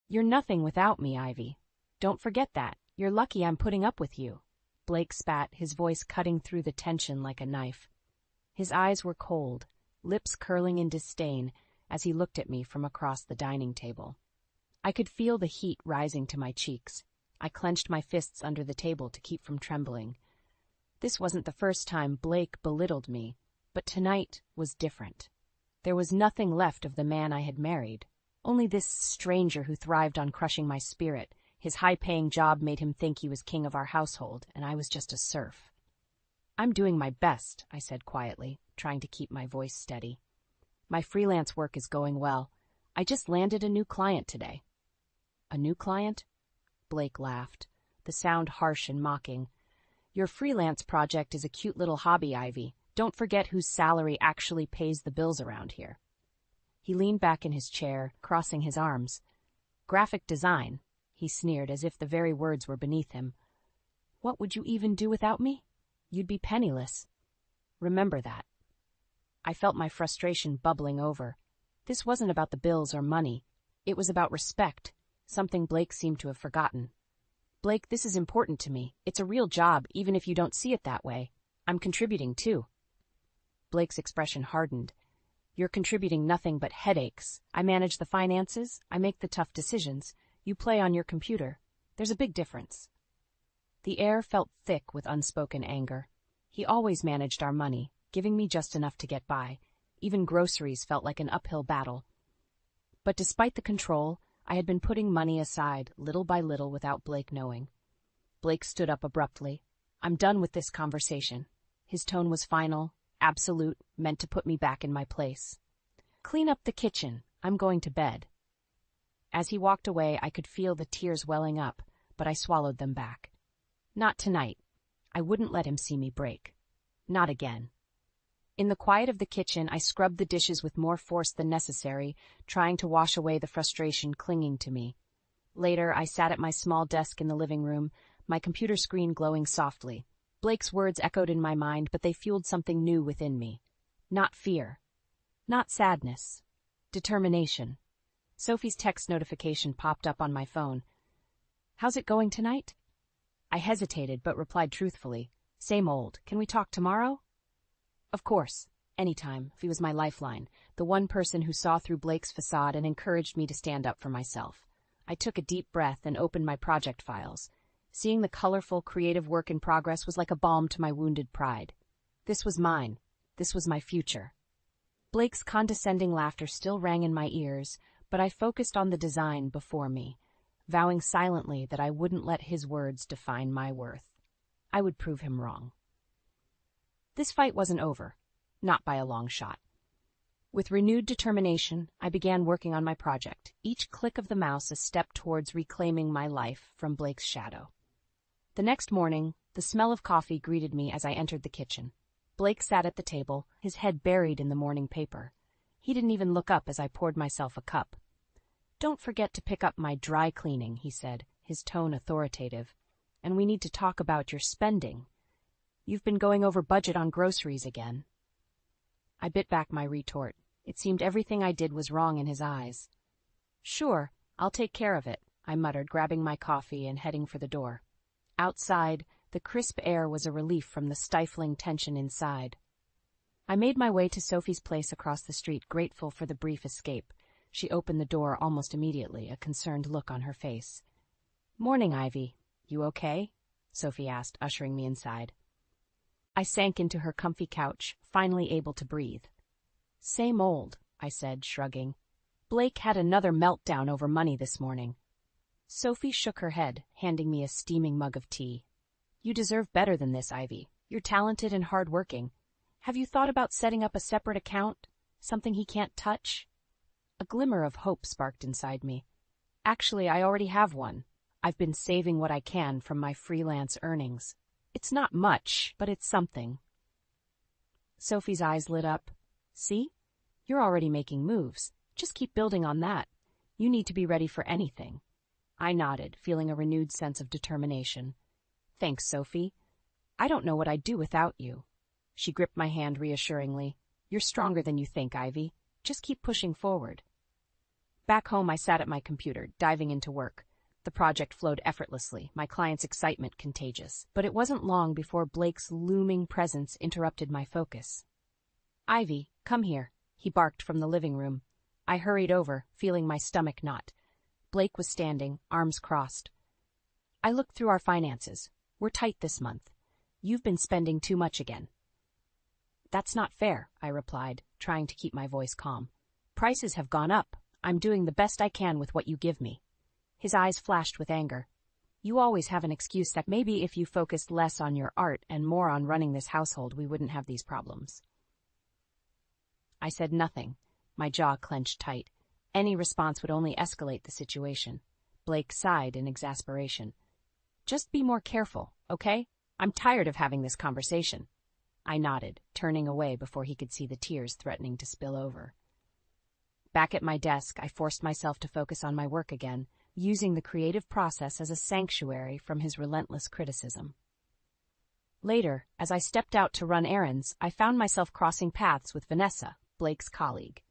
You're nothing without me, Ivy. Don't forget that. You're lucky I'm putting up with you. Blake spat, his voice cutting through the tension like a knife. His eyes were cold, lips curling in disdain as he looked at me from across the dining table. I could feel the heat rising to my cheeks. I clenched my fists under the table to keep from trembling. This wasn't the first time Blake belittled me, but tonight was different. There was nothing left of the man I had married, only this stranger who thrived on crushing my spirit. His high-paying job made him think he was king of our household, and I was just a serf. I'm doing my best, I said quietly, trying to keep my voice steady. My freelance work is going well. I just landed a new client today. A new client? Blake laughed, the sound harsh and mocking. Your freelance project is a cute little hobby, Ivy. Don't forget whose salary actually pays the bills around here. He leaned back in his chair, crossing his arms. Graphic design, he sneered as if the very words were beneath him. What would you even do without me? You'd be penniless. Remember that. I felt my frustration bubbling over. This wasn't about the bills or money. It was about respect, something Blake seemed to have forgotten. Blake, this is important to me. It's a real job, even if you don't see it that way. I'm contributing, too. Blake's expression hardened. You're contributing nothing but headaches. I manage the finances. I make the tough decisions. You play on your computer. There's a big difference. The air felt thick with unspoken anger. He always managed our money, giving me just enough to get by. Even groceries felt like an uphill battle. But despite the control, I had been putting money aside little by little without Blake knowing. Blake stood up abruptly. I'm done with this conversation. His tone was final, absolute, meant to put me back in my place. Clean up the kitchen. I'm going to bed. As he walked away, I could feel the tears welling up, but I swallowed them back. Not tonight. I wouldn't let him see me break. Not again. In the quiet of the kitchen, I scrubbed the dishes with more force than necessary, trying to wash away the frustration clinging to me. Later, I sat at my small desk in the living room, my computer screen glowing softly. Blake's words echoed in my mind, but they fueled something new within me. Not fear. Not sadness. Determination. Sophie's text notification popped up on my phone. How's it going tonight? I hesitated, but replied truthfully. Same old. Can we talk tomorrow? Of course. Anytime. He was my lifeline, the one person who saw through Blake's facade and encouraged me to stand up for myself. I took a deep breath and opened my project files. Seeing the colorful, creative work in progress was like a balm to my wounded pride. This was mine. This was my future. Blake's condescending laughter still rang in my ears, but I focused on the design before me, vowing silently that I wouldn't let his words define my worth. I would prove him wrong. This fight wasn't over, not by a long shot. With renewed determination, I began working on my project, each click of the mouse a step towards reclaiming my life from Blake's shadow. The next morning, the smell of coffee greeted me as I entered the kitchen. Blake sat at the table, his head buried in the morning paper. He didn't even look up as I poured myself a cup. Don't forget to pick up my dry cleaning, he said, his tone authoritative. And we need to talk about your spending. You've been going over budget on groceries again. I bit back my retort. It seemed everything I did was wrong in his eyes. Sure, I'll take care of it, I muttered, grabbing my coffee and heading for the door. Outside, the crisp air was a relief from the stifling tension inside. I made my way to Sophie's place across the street, grateful for the brief escape. She opened the door almost immediately, a concerned look on her face. Morning, Ivy. You okay? Sophie asked, ushering me inside. I sank into her comfy couch, finally able to breathe. Same old, I said, shrugging. Blake had another meltdown over money this morning. Sophie shook her head, handing me a steaming mug of tea. You deserve better than this, Ivy. You're talented and hard-working. Have you thought about setting up a separate account? Something he can't touch? A glimmer of hope sparked inside me. Actually, I already have one. I've been saving what I can from my freelance earnings. It's not much, but it's something. Sophie's eyes lit up. See? You're already making moves. Just keep building on that. You need to be ready for anything. I nodded, feeling a renewed sense of determination. Thanks, Sophie. I don't know what I'd do without you. She gripped my hand reassuringly. You're stronger than you think, Ivy. Just keep pushing forward. Back home, I sat at my computer, diving into work. The project flowed effortlessly, my client's excitement contagious. But it wasn't long before Blake's looming presence interrupted my focus. "Ivy, come here," he barked from the living room. I hurried over, feeling my stomach knot. Blake was standing, arms crossed. "I looked through our finances. We're tight this month. You've been spending too much again." "That's not fair," I replied, trying to keep my voice calm. "Prices have gone up. I'm doing the best I can with what you give me." His eyes flashed with anger. "You always have an excuse that maybe if you focused less on your art and more on running this household, we wouldn't have these problems." I said nothing, my jaw clenched tight. Any response would only escalate the situation. Blake sighed in exasperation. "Just be more careful, okay? I'm tired of having this conversation." I nodded, turning away before he could see the tears threatening to spill over. Back at my desk, I forced myself to focus on my work again, using the creative process as a sanctuary from his relentless criticism. Later, as I stepped out to run errands, I found myself crossing paths with Vanessa, Blake's colleague.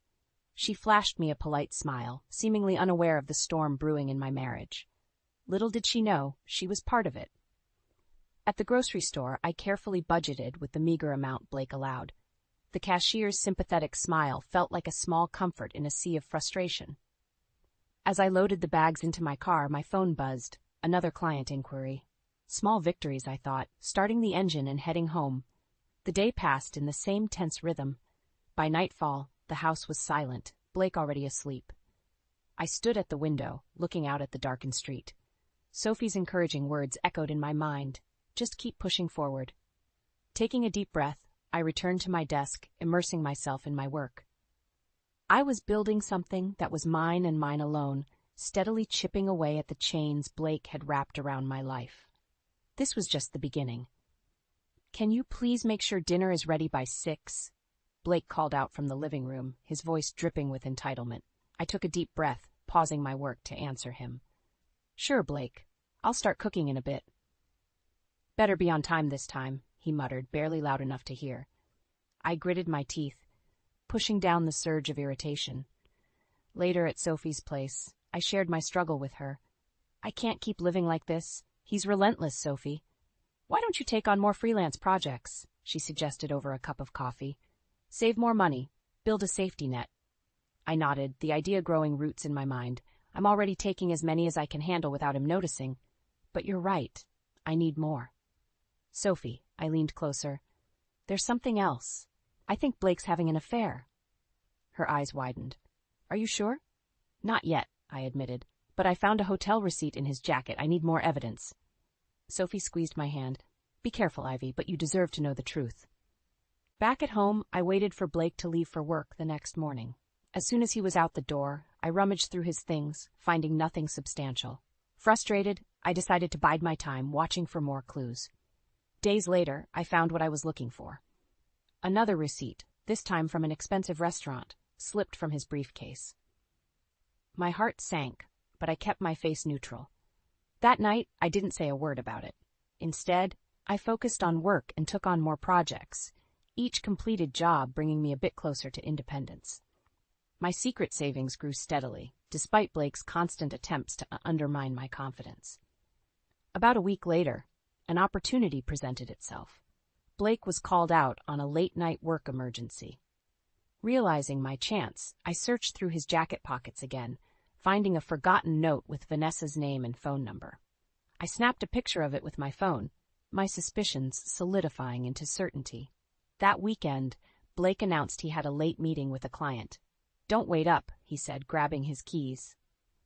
She flashed me a polite smile, seemingly unaware of the storm brewing in my marriage. Little did she know, she was part of it. At the grocery store, I carefully budgeted with the meager amount Blake allowed. The cashier's sympathetic smile felt like a small comfort in a sea of frustration. As I loaded the bags into my car, my phone buzzed. Another client inquiry. Small victories, I thought, starting the engine and heading home. The day passed in the same tense rhythm. By nightfall, the house was silent, Blake already asleep. I stood at the window, looking out at the darkened street. Sophie's encouraging words echoed in my mind. Just keep pushing forward. Taking a deep breath, I returned to my desk, immersing myself in my work. I was building something that was mine and mine alone, steadily chipping away at the chains Blake had wrapped around my life. This was just the beginning. "Can you please make sure dinner is ready by 6? Blake called out from the living room, his voice dripping with entitlement. I took a deep breath, pausing my work to answer him. "Sure, Blake. I'll start cooking in a bit." "Better be on time this time," he muttered, barely loud enough to hear. I gritted my teeth, pushing down the surge of irritation. Later at Sophie's place, I shared my struggle with her. "I can't keep living like this. He's relentless, Sophie." "Why don't you take on more freelance projects?" she suggested over a cup of coffee. "Save more money. Build a safety net." I nodded, the idea growing roots in my mind. I'm already taking as many as I can handle without him noticing. But you're right. I need more. "Sophie," I leaned closer. "There's something else. I think Blake's having an affair." Her eyes widened. "Are you sure?" "Not yet," I admitted. "But I found a hotel receipt in his jacket. I need more evidence." Sophie squeezed my hand. "Be careful, Ivy, but you deserve to know the truth." Back at home, I waited for Blake to leave for work the next morning. As soon as he was out the door, I rummaged through his things, finding nothing substantial. Frustrated, I decided to bide my time, watching for more clues. Days later, I found what I was looking for. Another receipt, this time from an expensive restaurant, slipped from his briefcase. My heart sank, but I kept my face neutral. That night, I didn't say a word about it. Instead, I focused on work and took on more projects, each completed job bringing me a bit closer to independence. My secret savings grew steadily, despite Blake's constant attempts to undermine my confidence. About a week later, an opportunity presented itself. Blake was called out on a late-night work emergency. Realizing my chance, I searched through his jacket pockets again, finding a forgotten note with Vanessa's name and phone number. I snapped a picture of it with my phone, my suspicions solidifying into certainty. That weekend, Blake announced he had a late meeting with a client. "Don't wait up," he said, grabbing his keys.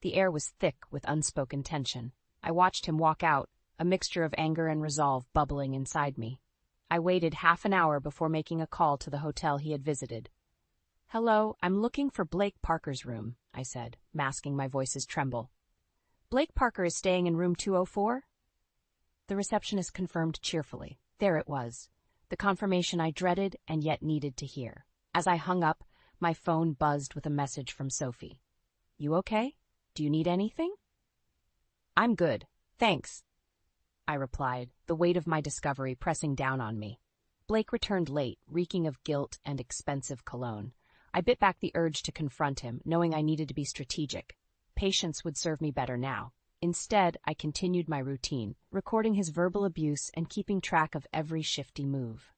The air was thick with unspoken tension. I watched him walk out, a mixture of anger and resolve bubbling inside me. I waited half an hour before making a call to the hotel he had visited. "Hello, I'm looking for Blake Parker's room," I said, masking my voice's tremble. "Blake Parker is staying in room 204? The receptionist confirmed cheerfully. There it was, the confirmation I dreaded and yet needed to hear. As I hung up, my phone buzzed with a message from Sophie. "You okay? Do you need anything?" "I'm good, thanks," I replied, the weight of my discovery pressing down on me. Blake returned late, reeking of guilt and expensive cologne. I bit back the urge to confront him, knowing I needed to be strategic. Patience would serve me better now. Instead, I continued my routine, recording his verbal abuse and keeping track of every shifty move.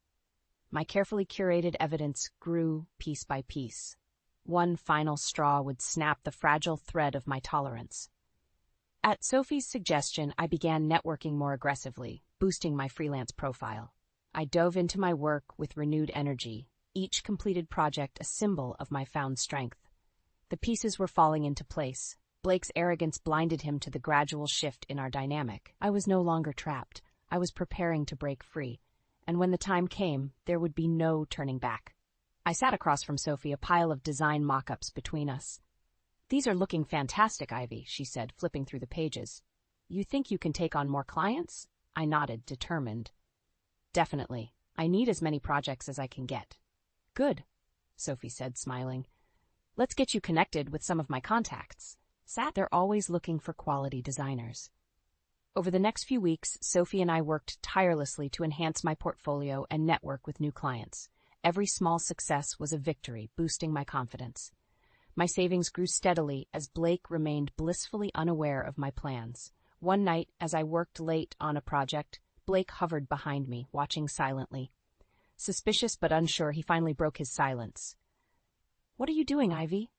My carefully curated evidence grew piece by piece. One final straw would snap the fragile thread of my tolerance. At Sophie's suggestion, I began networking more aggressively, boosting my freelance profile. I dove into my work with renewed energy, each completed project a symbol of my found strength. The pieces were falling into place. Blake's arrogance blinded him to the gradual shift in our dynamic. I was no longer trapped. I was preparing to break free. And when the time came, there would be no turning back. I sat across from Sophie, a pile of design mock-ups between us. "These are looking fantastic, Ivy," she said, flipping through the pages. "You think you can take on more clients?" I nodded, determined. "Definitely. I need as many projects as I can get." "Good," Sophie said, smiling. "Let's get you connected with some of my contacts." They're always looking for quality designers. Over the next few weeks, Sophie and I worked tirelessly to enhance my portfolio and network with new clients. Every small success was a victory, boosting my confidence. My savings grew steadily as Blake remained blissfully unaware of my plans. One night, as I worked late on a project, Blake hovered behind me, watching silently. Suspicious but unsure, he finally broke his silence. "What are you doing, Ivy?"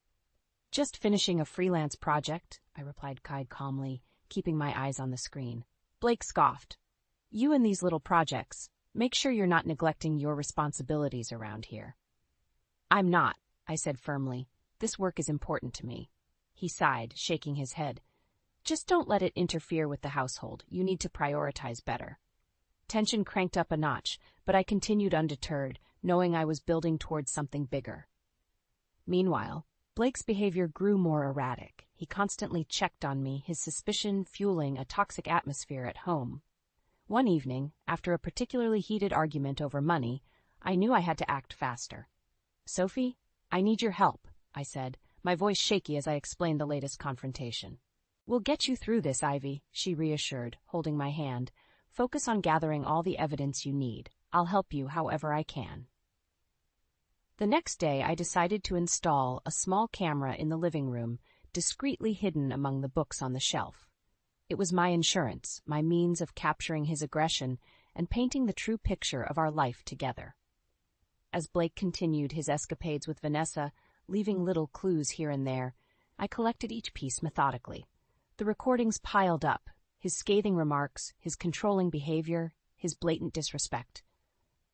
"Just finishing a freelance project," I replied calmly, keeping my eyes on the screen. Blake scoffed. "You and these little projects. Make sure you're not neglecting your responsibilities around here." "I'm not," I said firmly. "This work is important to me." He sighed, shaking his head. "Just don't let it interfere with the household. You need to prioritize better." Tension cranked up a notch, but I continued undeterred, knowing I was building towards something bigger. Meanwhile, Blake's behavior grew more erratic. He constantly checked on me, his suspicion fueling a toxic atmosphere at home. One evening, after a particularly heated argument over money, I knew I had to act faster. "Sophie, I need your help," I said, my voice shaky as I explained the latest confrontation. "We'll get you through this, Ivy," she reassured, holding my hand. "Focus on gathering all the evidence you need. I'll help you however I can." The next day, I decided to install a small camera in the living room, discreetly hidden among the books on the shelf. It was my insurance, my means of capturing his aggression and painting the true picture of our life together. As Blake continued his escapades with Vanessa, leaving little clues here and there, I collected each piece methodically. The recordings piled up, his scathing remarks, his controlling behavior, his blatant disrespect.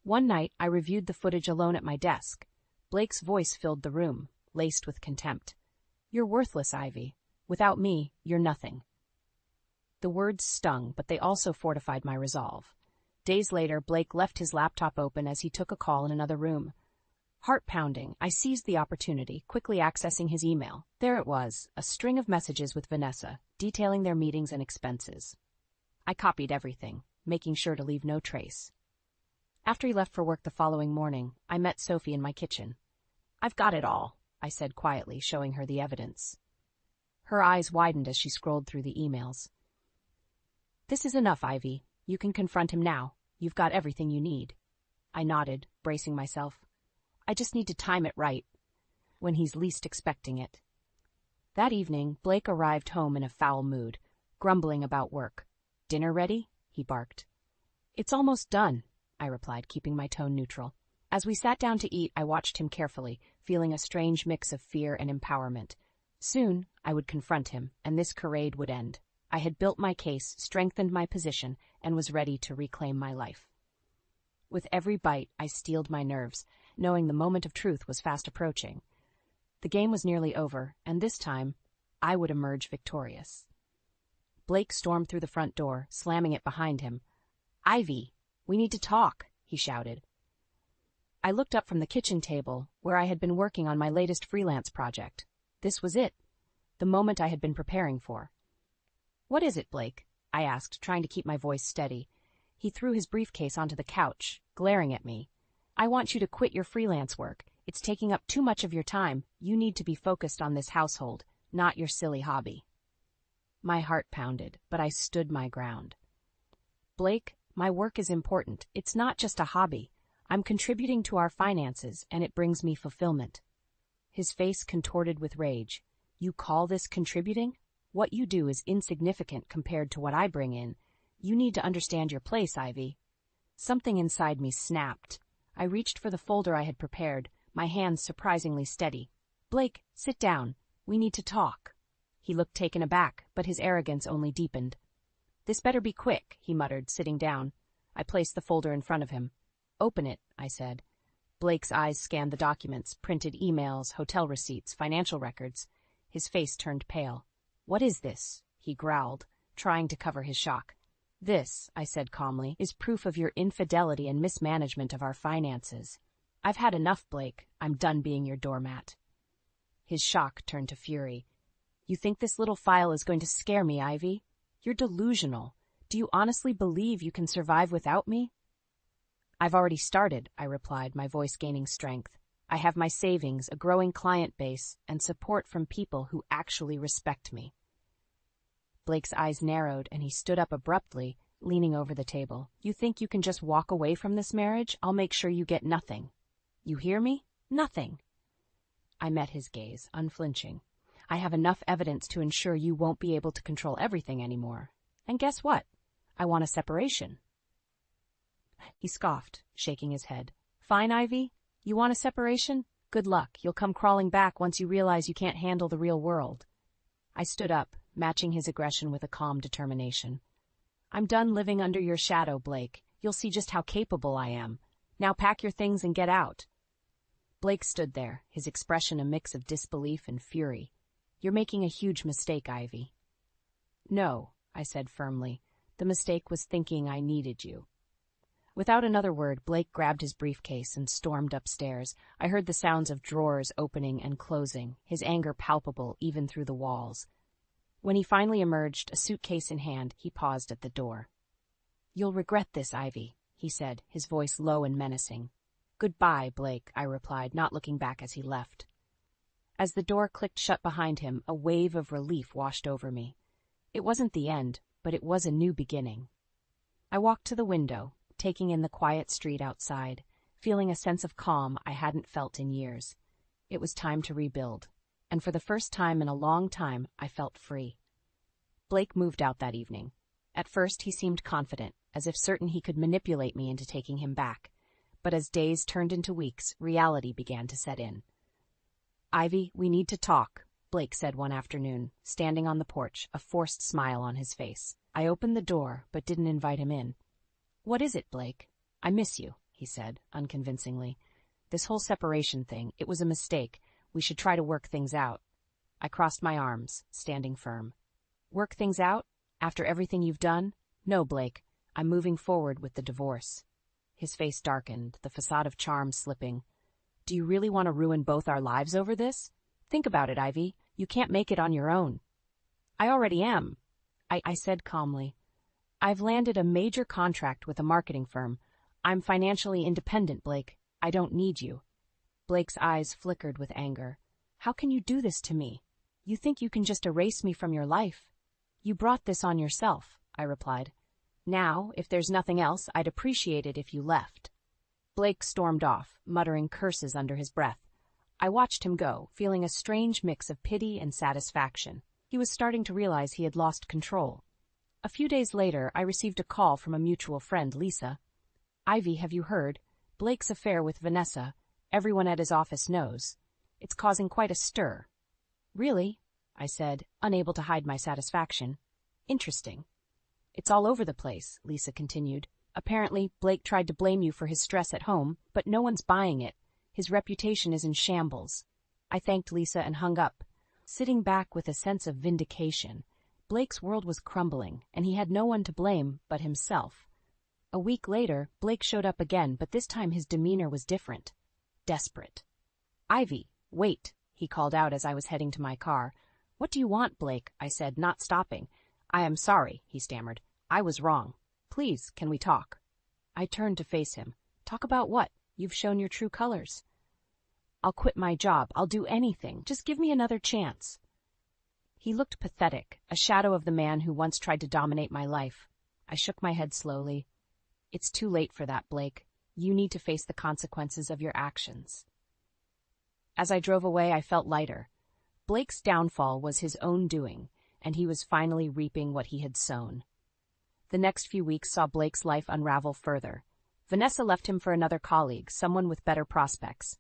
One night, I reviewed the footage alone at my desk. Blake's voice filled the room, laced with contempt. "You're worthless, Ivy. Without me, you're nothing." The words stung, but they also fortified my resolve. Days later, Blake left his laptop open as he took a call in another room. Heart-pounding, I seized the opportunity, quickly accessing his email. There it was, a string of messages with Vanessa, detailing their meetings and expenses. I copied everything, making sure to leave no trace. After he left for work the following morning, I met Sophie in my kitchen. "I've got it all," I said quietly, showing her the evidence. Her eyes widened as she scrolled through the emails. "This is enough, Ivy. You can confront him now. You've got everything you need." I nodded, bracing myself. "I just need to time it right, when he's least expecting it." That evening, Blake arrived home in a foul mood, grumbling about work. "Dinner ready?" he barked. "It's almost done," I replied, keeping my tone neutral. As we sat down to eat, I watched him carefully, feeling a strange mix of fear and empowerment. Soon, I would confront him, and this charade would end. I had built my case, strengthened my position, and was ready to reclaim my life. With every bite, I steeled my nerves, knowing the moment of truth was fast approaching. The game was nearly over, and this time, I would emerge victorious. Blake stormed through the front door, slamming it behind him. "Ivy, we need to talk," he shouted. I looked up from the kitchen table, where I had been working on my latest freelance project. This was it, the moment I had been preparing for. "What is it, Blake?" I asked, trying to keep my voice steady. He threw his briefcase onto the couch, glaring at me. "I want you to quit your freelance work. It's taking up too much of your time. You need to be focused on this household, not your silly hobby." My heart pounded, but I stood my ground. "Blake, my work is important. It's not just a hobby. I'm contributing to our finances, and it brings me fulfillment." his face contorted with rage. You call this contributing? What you do is insignificant compared to what I bring in. You need to understand your place, Ivy. Something inside me snapped. I reached for the folder I had prepared, my hands surprisingly steady. Blake, sit down. We need to talk. He looked taken aback, but his arrogance only deepened. This better be quick, he muttered, sitting down. I placed the folder in front of him. Open it, I said. Blake's eyes scanned the documents, printed emails, hotel receipts, financial records. His face turned pale. What is this? He growled, trying to cover his shock. This, I said calmly, is proof of your infidelity and mismanagement of our finances. I've had enough, Blake. I'm done being your doormat. His shock turned to fury. You think this little file is going to scare me, Ivy? You're delusional. Do you honestly believe you can survive without me? I've already started, I replied, my voice gaining strength. I have my savings, a growing client base, and support from people who actually respect me. Blake's eyes narrowed, and he stood up abruptly, leaning over the table. You think you can just walk away from this marriage? I'll make sure you get nothing. You hear me? Nothing. I met his gaze, unflinching. I have enough evidence to ensure you won't be able to control everything anymore. And guess what? I want a separation. He scoffed, shaking his head. Fine, Ivy. You want a separation? Good luck. You'll come crawling back once you realize you can't handle the real world. I stood up, matching his aggression with a calm determination. I'm done living under your shadow, Blake. You'll see just how capable I am. Now pack your things and get out. Blake stood there, his expression a mix of disbelief and fury. You're making a huge mistake, Ivy. No, I said firmly. The mistake was thinking I needed you. Without another word, Blake grabbed his briefcase and stormed upstairs. I heard the sounds of drawers opening and closing, his anger palpable even through the walls. When he finally emerged, a suitcase in hand, he paused at the door. You'll regret this, Ivy, he said, his voice low and menacing. Goodbye, Blake, I replied, not looking back as he left. As the door clicked shut behind him, a wave of relief washed over me. It wasn't the end, but it was a new beginning. I walked to the window, taking in the quiet street outside, feeling a sense of calm I hadn't felt in years. It was time to rebuild, and for the first time in a long time, I felt free. Blake moved out that evening. At first, he seemed confident, as if certain he could manipulate me into taking him back. But as days turned into weeks, reality began to set in. Ivy, we need to talk, Blake said one afternoon, standing on the porch, a forced smile on his face. I opened the door, but didn't invite him in. What is it, Blake? I miss you, he said, unconvincingly. This whole separation thing, it was a mistake. We should try to work things out. I crossed my arms, standing firm. Work things out? After everything you've done? No, Blake. I'm moving forward with the divorce. His face darkened, the facade of charm slipping. Do you really want to ruin both our lives over this? Think about it, Ivy. You can't make it on your own. I already am, I said calmly. I've landed a major contract with a marketing firm. I'm financially independent, Blake. I don't need you. Blake's eyes flickered with anger. How can you do this to me? You think you can just erase me from your life? You brought this on yourself, I replied. Now, if there's nothing else, I'd appreciate it if you left. Blake stormed off, muttering curses under his breath. I watched him go, feeling a strange mix of pity and satisfaction. He was starting to realize he had lost control. A few days later, I received a call from a mutual friend, Lisa. Ivy, have you heard? Blake's affair with Vanessa. Everyone at his office knows. It's causing quite a stir. Really? I said, unable to hide my satisfaction. Interesting. It's all over the place, Lisa continued. Apparently, Blake tried to blame you for his stress at home, but no one's buying it. His reputation is in shambles. I thanked Lisa and hung up, sitting back with a sense of vindication. Blake's world was crumbling, and he had no one to blame but himself. A week later, Blake showed up again, but this time his demeanor was different. Desperate. Ivy, wait, he called out as I was heading to my car. What do you want, Blake? I said, not stopping. I am sorry, he stammered. I was wrong. Please, can we talk? I turned to face him. Talk about what? You've shown your true colors. I'll quit my job. I'll do anything. Just give me another chance. He looked pathetic, a shadow of the man who once tried to dominate my life. I shook my head slowly. It's too late for that, Blake. You need to face the consequences of your actions. As I drove away, I felt lighter. Blake's downfall was his own doing, and he was finally reaping what he had sown. The next few weeks saw Blake's life unravel further. Vanessa left him for another colleague, someone with better prospects.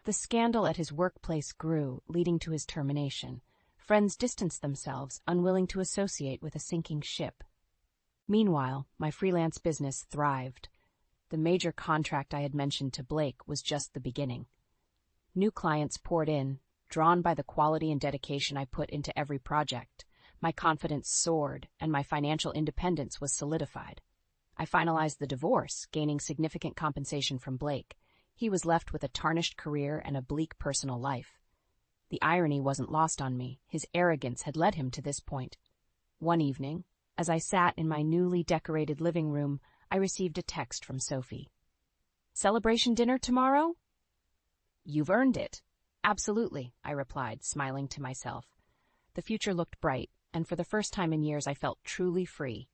The scandal at his workplace grew, leading to his termination. Friends distanced themselves, unwilling to associate with a sinking ship. Meanwhile, my freelance business thrived. The major contract I had mentioned to Blake was just the beginning. New clients poured in, drawn by the quality and dedication I put into every project. My confidence soared, and my financial independence was solidified. I finalized the divorce, gaining significant compensation from Blake. He was left with a tarnished career and a bleak personal life. The irony wasn't lost on me. His arrogance had led him to this point. One evening, as I sat in my newly decorated living room, I received a text from Sophie. "Celebration dinner tomorrow?" "You've earned it." "Absolutely," I replied, smiling to myself. The future looked bright, and for the first time in years I felt truly free.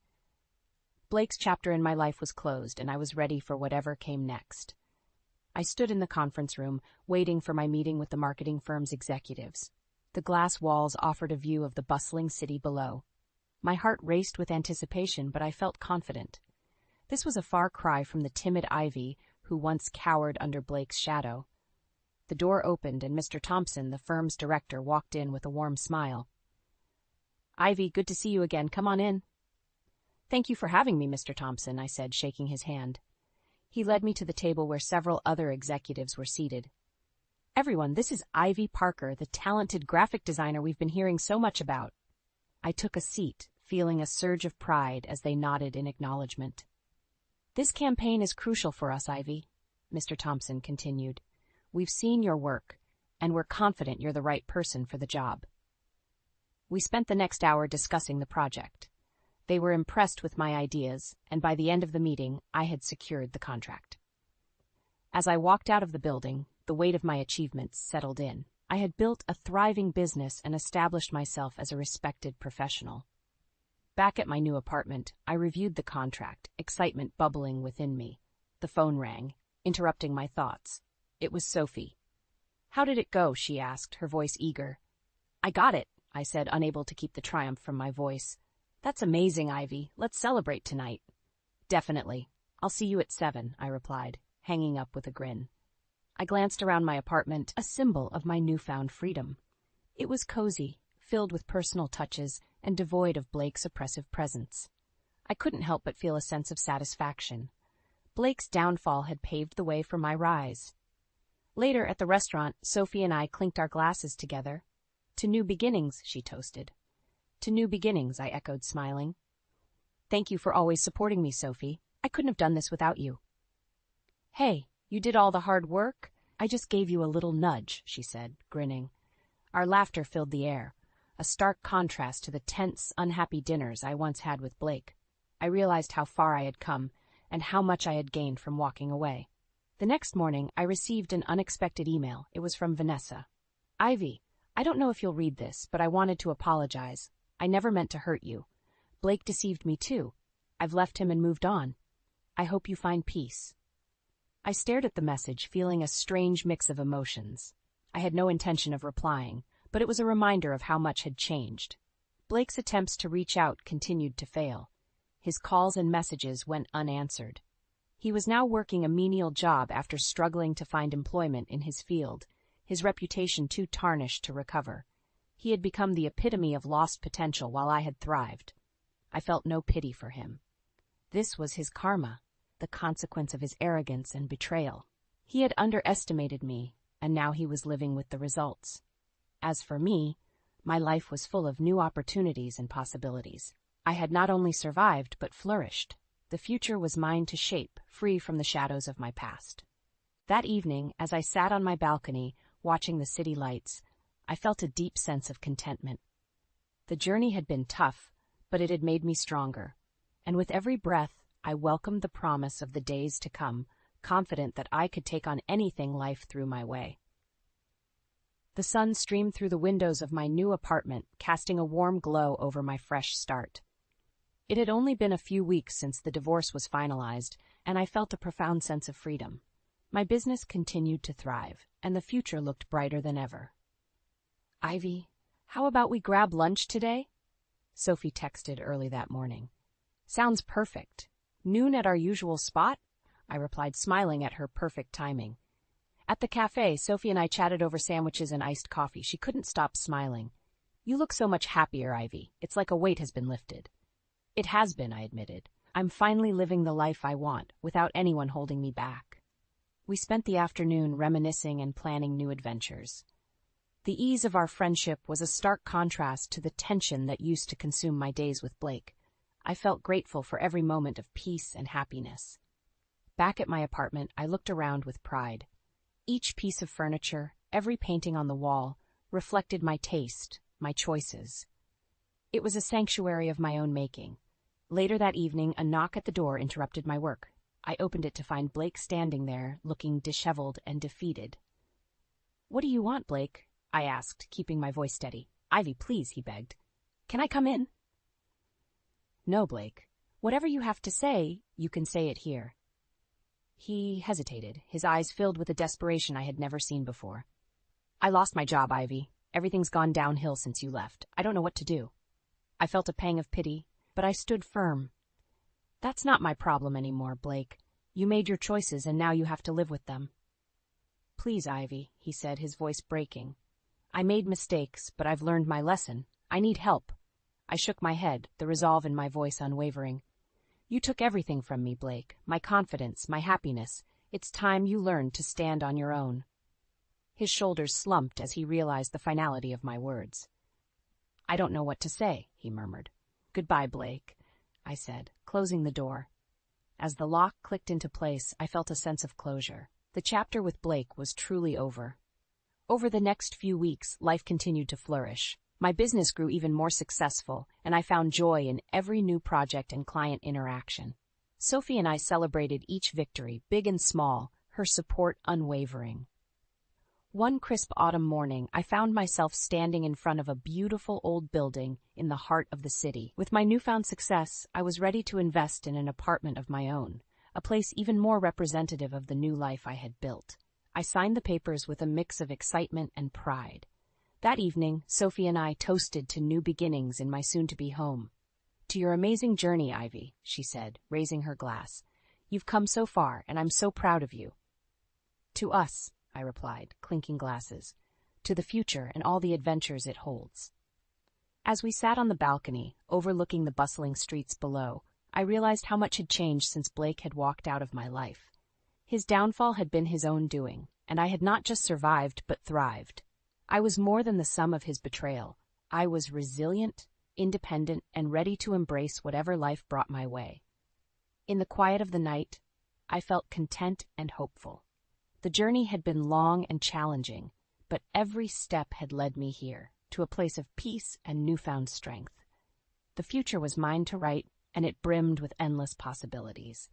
Blake's chapter in my life was closed, and I was ready for whatever came next. I stood in the conference room, waiting for my meeting with the marketing firm's executives. The glass walls offered a view of the bustling city below. My heart raced with anticipation, but I felt confident. This was a far cry from the timid Ivy who once cowered under Blake's shadow. The door opened, and Mr. Thompson, the firm's director, walked in with a warm smile. "Ivy, good to see you again. Come on in." "Thank you for having me, Mr. Thompson," I said, shaking his hand. He led me to the table where several other executives were seated. "Everyone, this is Ivy Parker, the talented graphic designer we've been hearing so much about." I took a seat, feeling a surge of pride as they nodded in acknowledgement. "This campaign is crucial for us, Ivy," Mr. Thompson continued. "We've seen your work, and we're confident you're the right person for the job." We spent the next hour discussing the project. They were impressed with my ideas, and by the end of the meeting, I had secured the contract. As I walked out of the building, the weight of my achievements settled in. I had built a thriving business and established myself as a respected professional. Back at my new apartment, I reviewed the contract, excitement bubbling within me. The phone rang, interrupting my thoughts. It was Sophie. "How did it go?" she asked, her voice eager. "I got it," I said, unable to keep the triumph from my voice. "That's amazing, Ivy. Let's celebrate tonight." "Definitely. I'll see you at 7, I replied, hanging up with a grin. I glanced around my apartment, a symbol of my newfound freedom. It was cozy, filled with personal touches, and devoid of Blake's oppressive presence. I couldn't help but feel a sense of satisfaction. Blake's downfall had paved the way for my rise. Later at the restaurant, Sophie and I clinked our glasses together. "To new beginnings," she toasted. "To new beginnings," I echoed, smiling. "Thank you for always supporting me, Sophie. I couldn't have done this without you." "Hey, you did all the hard work? I just gave you a little nudge," she said, grinning. Our laughter filled the air, a stark contrast to the tense, unhappy dinners I once had with Blake. I realized how far I had come, and how much I had gained from walking away. The next morning, I received an unexpected email. It was from Vanessa. "Ivy, I don't know if you'll read this, but I wanted to apologize. I never meant to hurt you. Blake deceived me too. I've left him and moved on. I hope you find peace." I stared at the message, feeling a strange mix of emotions. I had no intention of replying, but it was a reminder of how much had changed. Blake's attempts to reach out continued to fail. His calls and messages went unanswered. He was now working a menial job after struggling to find employment in his field, his reputation too tarnished to recover. He had become the epitome of lost potential while I had thrived. I felt no pity for him. This was his karma, the consequence of his arrogance and betrayal. He had underestimated me, and now he was living with the results. As for me, my life was full of new opportunities and possibilities. I had not only survived, but flourished. The future was mine to shape, free from the shadows of my past. That evening, as I sat on my balcony, watching the city lights, I felt a deep sense of contentment. The journey had been tough, but it had made me stronger, and with every breath, I welcomed the promise of the days to come, confident that I could take on anything life threw my way. The sun streamed through the windows of my new apartment, casting a warm glow over my fresh start. It had only been a few weeks since the divorce was finalized, and I felt a profound sense of freedom. My business continued to thrive, and the future looked brighter than ever. "Ivy, how about we grab lunch today?" Sophie texted early that morning. "Sounds perfect. Noon at our usual spot?" I replied, smiling at her perfect timing. At the cafe, Sophie and I chatted over sandwiches and iced coffee. She couldn't stop smiling. "You look so much happier, Ivy. It's like a weight has been lifted." "It has been," I admitted. "I'm finally living the life I want, without anyone holding me back." We spent the afternoon reminiscing and planning new adventures. The ease of our friendship was a stark contrast to the tension that used to consume my days with Blake. I felt grateful for every moment of peace and happiness. Back at my apartment, I looked around with pride. Each piece of furniture, every painting on the wall, reflected my taste, my choices. It was a sanctuary of my own making. Later that evening, a knock at the door interrupted my work. I opened it to find Blake standing there, looking disheveled and defeated. "What do you want, Blake?" I asked, keeping my voice steady. "Ivy, please," he begged. "Can I come in?" "No, Blake. Whatever you have to say, you can say it here." He hesitated, his eyes filled with a desperation I had never seen before. "I lost my job, Ivy. Everything's gone downhill since you left. I don't know what to do." I felt a pang of pity, but I stood firm. "That's not my problem anymore, Blake. You made your choices and now you have to live with them." "Please, Ivy," he said, his voice breaking. "I made mistakes, but I've learned my lesson. I need help." I shook my head, the resolve in my voice unwavering. "You took everything from me, Blake. My confidence, my happiness. It's time you learned to stand on your own." His shoulders slumped as he realized the finality of my words. "I don't know what to say," he murmured. "Goodbye, Blake," I said, closing the door. As the lock clicked into place, I felt a sense of closure. The chapter with Blake was truly over. Over the next few weeks, life continued to flourish. My business grew even more successful, and I found joy in every new project and client interaction. Sophie and I celebrated each victory, big and small, her support unwavering. One crisp autumn morning, I found myself standing in front of a beautiful old building in the heart of the city. With my newfound success, I was ready to invest in an apartment of my own, a place even more representative of the new life I had built. I signed the papers with a mix of excitement and pride. That evening, Sophie and I toasted to new beginnings in my soon-to-be home. "To your amazing journey, Ivy," she said, raising her glass. "You've come so far, and I'm so proud of you." "To us," I replied, clinking glasses. "To the future and all the adventures it holds." As we sat on the balcony, overlooking the bustling streets below, I realized how much had changed since Blake had walked out of my life. His downfall had been his own doing, and I had not just survived but thrived. I was more than the sum of his betrayal. I was resilient, independent, and ready to embrace whatever life brought my way. In the quiet of the night, I felt content and hopeful. The journey had been long and challenging, but every step had led me here, to a place of peace and newfound strength. The future was mine to write, and it brimmed with endless possibilities.